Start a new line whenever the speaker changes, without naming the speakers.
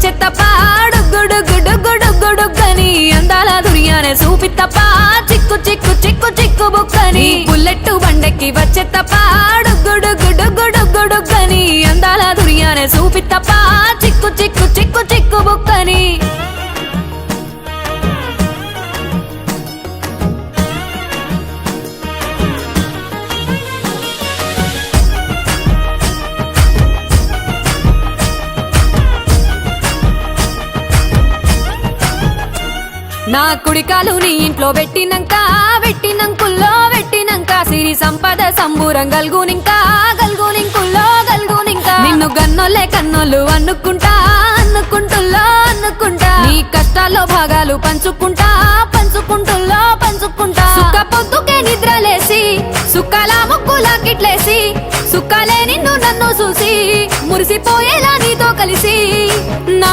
వచ్చేత్తప్ప డుగ్గుడుగ్గుడుగ్గుడుగ్గుడుగ్గని అందాల దునియానే చూపిత్తప్ప చిక్కు చిక్కు చిక్కు చిక్కు బుక్కని బుల్లెట్టు బండెక్కి వచ్చేత్తప్ప డుగ్గుడుగ్గుడుగ్గుడుగ్గుడుగ్గని అందాల దునియానే చూపిత్తప్ప చిక్కు చిక్కు చిక్కు చిక్కు బుక్కని నా కుడికాలు నీ ఇంట్లో పెట్టినంక సిరి సంపద సంబూరం గల్గునింకా నిన్ను గన్నోళ్ళే కన్నోళ్ళు అనుకుంటా నీ కష్టాల్లో భాగాలు పంచుకుంటా సుక్క పొద్దుకే నిద్రలేసి సుక్కల ముక్కులా కిట్లేసి సుక్కలే నిన్ను నన్ను చూసి మురిసిపోయేలా నీతో కలిసి